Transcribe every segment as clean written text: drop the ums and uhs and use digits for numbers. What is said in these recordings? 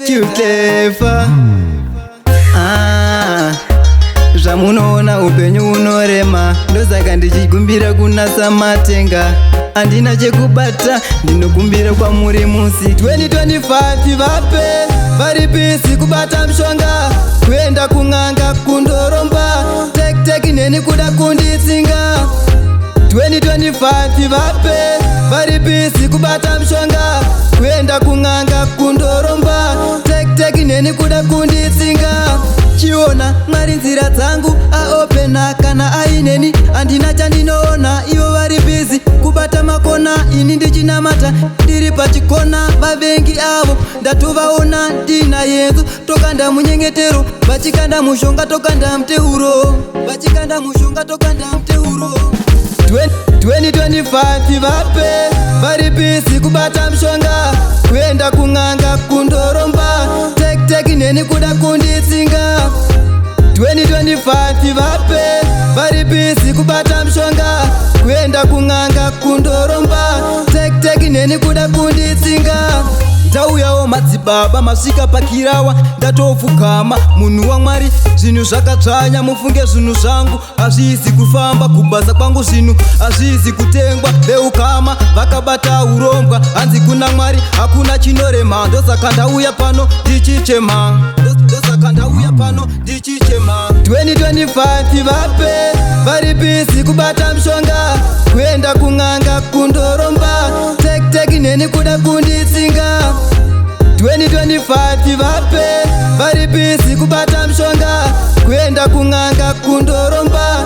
Cuteva zvamunoona upenyu unorema, ndosaka ndichikumbira kunasa matenga. Handina chekubata, ndinokumbira kwamuri musi 2025 vape vari bisi kubata mshonga, kuenda kung'anga kundoromba, tek neni kuda kunditsinga. 2025 vape vari bisi kubata mshonga, kuenda kung'anga kundoromba, tek neni kuda kunditsinga. Chiona Mwari nzira dzangu aopena, kana aineni handina chandinoona. Ivo vari bizi kubata makona, ini ndichinamata ndiri pachikona. Vavengi avo ndatovaona ndina yenzo, tokanda munyengetero, vachikanda mushonga tokanda mteuro, vachikanda mushonga tokanda mteuro. 2025 vape vari bisi kubata mshonga, kuenda kung'anga kundoromba, tek neni kuda kunditsinga. 2025 vape vari bisi kubata mshonga, kuenda kung'anga kundoromba, tek neni kuda kunditsinga. Ndauyawo madzibaba masvika pakirawa, ndatopfugama munhu waMwari. Zvinhu zvakadzvanya, mufunge zvinhu zvangu hazvizi kufamba, kubasa kwangu zvinhu hazvizi kutengwa. Veukama vakabata urombwa, hanzi kuna Mwari hakuna chinorema. Ndosaka ndauya pano ndichichema, ndosaka ndauya pano ndichichema. 2025 vape vari bisi kubata mshonga, kuenda kung'anga kundoromba, tek neni kuda kunditsinga. 2025 vape vari bisi kubata mshonga, kuenda kung'anga kundoromba,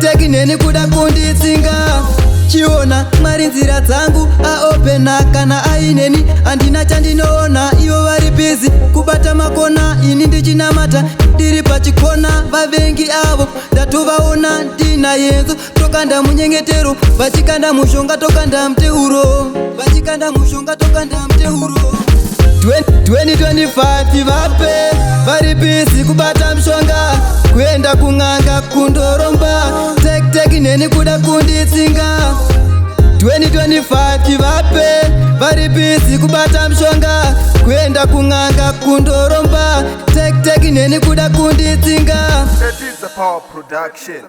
tek neni kuda kunditsinga. Chiona Mwari nzira dzangu aopena, kana aineni handina chandinoona. Ivo vari bisi kubata makona, ini ndichinamata ndiri pachikona. Vavengi avo ndatovaona ndina yenzo, tokanda munyengetero, vachikanda mushonga tokanda mteuro, vachikanda mushonga tokanda mteuro. 2025 vape vari bisi kubata mshonga, kuenda kung'anga kundoromba, tek neni kuda kunditsinga. 2025 vape vari bisi kubata mshonga, kuenda kung'anga kundoromba, tek neni kuda kunditsinga. It is a power production.